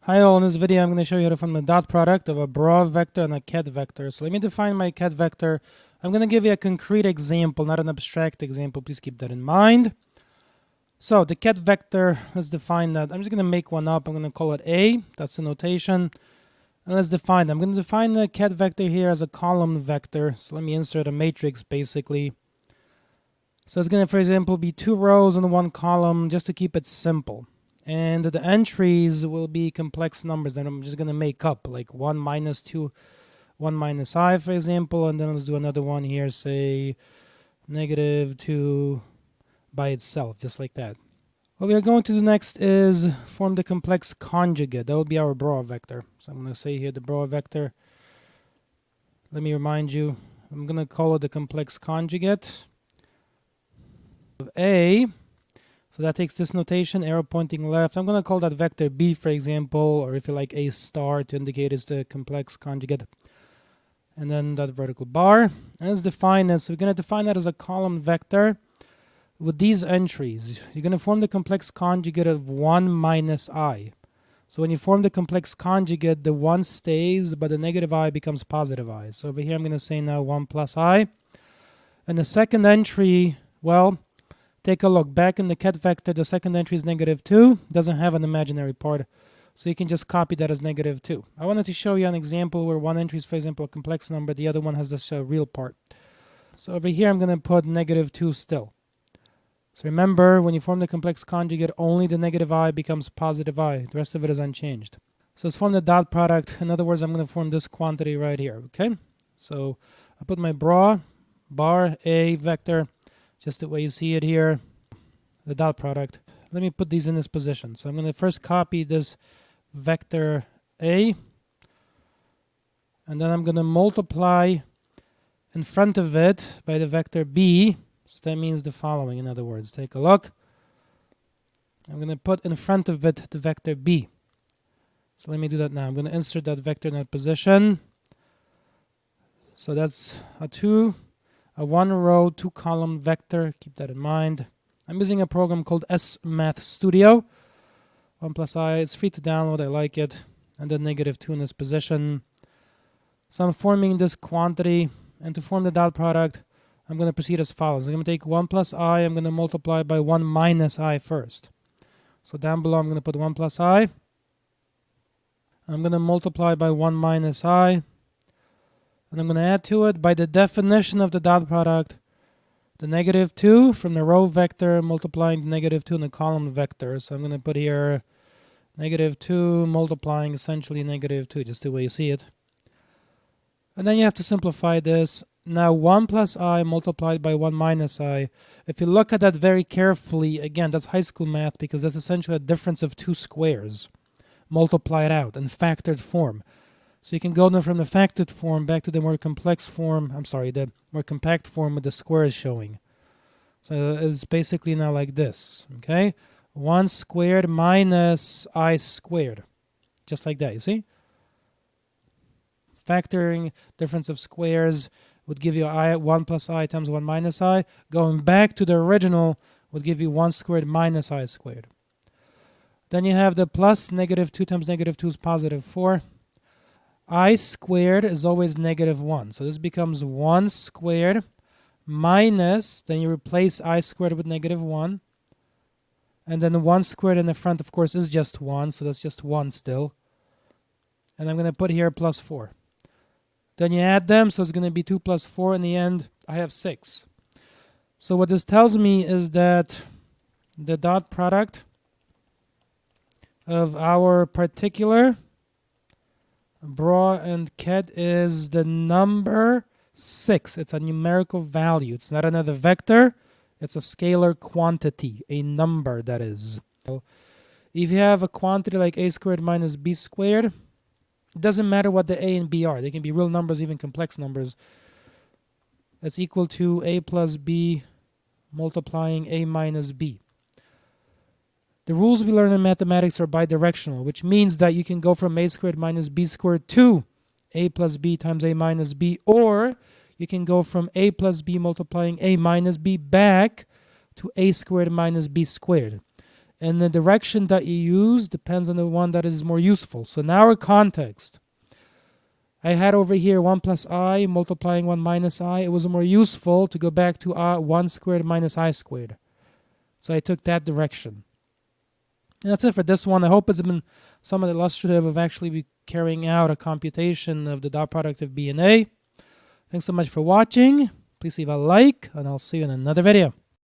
Hi all, in this video I'm going to show you how to form the dot product of a broad vector and a Ket vector. So let me define my Ket vector. I'm going to give you a concrete example, not an abstract example. Please keep that in mind. So the Ket vector, let's define that. I'm just going to make one up. I'm going to call it A. That's the notation. And let's define it. I'm going to define the Ket vector here as a column vector. So let me insert a matrix basically. So it's going to, for example, be 2 rows and 1 column just to keep it simple. And the entries will be complex numbers that I'm just going to make up, like 1 minus 2, 1 minus I, for example. And then let's do another one here, say negative 2 by itself, just like that. What we are going to do next is form the complex conjugate. That will be our broad vector. So I'm going to say here the broad vector. Let me remind you, I'm going to call it the complex conjugate of A. So that takes this notation, arrow pointing left. I'm going to call that vector B, for example, or if you like A star to indicate it's the complex conjugate. And then that vertical bar. And let's define this. So we're going to define that as a column vector with these entries. You're going to form the complex conjugate of 1 minus I. So when you form the complex conjugate, the 1 stays, but the negative I becomes positive I. So over here I'm going to say now 1 plus I. And the second entry, well, take a look. Back in the Ket vector, the second entry is negative 2. Doesn't have an imaginary part. So you can just copy that as negative 2. I wanted to show you an example where one entry is, for example, a complex number. The other one has this real part. So over here, I'm going to put negative 2 still. So remember, when you form the complex conjugate, only the negative I becomes positive I. The rest of it is unchanged. So let's form the dot product. In other words, I'm going to form this quantity right here. Okay? So I put my bar A vector, just the way you see it here, the dot product. Let me put these in this position. So I'm going to first copy this vector A, and then I'm going to multiply in front of it by the vector B. So that means the following, in other words. Take a look. I'm going to put in front of it the vector B. So let me do that now. I'm going to insert that vector in that position. So that's a 1 row, 2 column vector. Keep that in mind. I'm using a program called S Math Studio. 1 plus I, it's free to download, I like it. And then negative 2 in this position. So I'm forming this quantity. And to form the dot product, I'm going to proceed as follows. I'm going to take 1 plus I, I'm going to multiply by 1 minus I first. So down below I'm going to put 1 plus I. I'm going to multiply by 1 minus I. And I'm going to add to it, by the definition of the dot product, the negative 2 from the row vector multiplying the negative 2 in the column vector. So I'm going to put here negative 2 multiplying essentially negative 2, just the way you see it. And then you have to simplify this. Now 1 plus I multiplied by 1 minus I. If you look at that very carefully, again, that's high school math because that's essentially a difference of 2 squares multiplied out in factored form. So you can go then from the factored form back to the more complex form, the more compact form with the squares showing. So it's basically now like this, okay? 1 squared minus I squared. Just like that, you see? Factoring difference of squares would give you 1 plus I times 1 minus I. Going back to the original would give you 1 squared minus I squared. Then you have the plus negative 2 times negative 2 is positive 4. I squared is always negative 1. So this becomes 1 squared minus, then you replace I squared with negative 1. And then the 1 squared in the front, of course, is just 1. So that's just 1 still. And I'm going to put here plus 4. Then you add them, so it's going to be 2 plus 4. In the end, I have 6. So what this tells me is that the dot product of our particular broad and Ket is the number 6. It's a numerical value. It's not another vector. It's a scalar quantity, a number that is. If you have a quantity like a squared minus b squared, it doesn't matter what the a and b are. They can be real numbers, even complex numbers. That's equal to a plus b multiplying a minus b. The rules we learn in mathematics are bidirectional, which means that you can go from a squared minus b squared to a plus b times a minus b, or you can go from a plus b multiplying a minus b back to a squared minus b squared. And the direction that you use depends on the one that is more useful. So in our context, I had over here 1 plus I multiplying 1 minus I. It was more useful to go back to 1 squared minus I squared. So I took that direction. And that's it for this one. I hope it's been somewhat illustrative of actually carrying out a computation of the dot product of B and A. Thanks so much for watching. Please leave a like, and I'll see you in another video.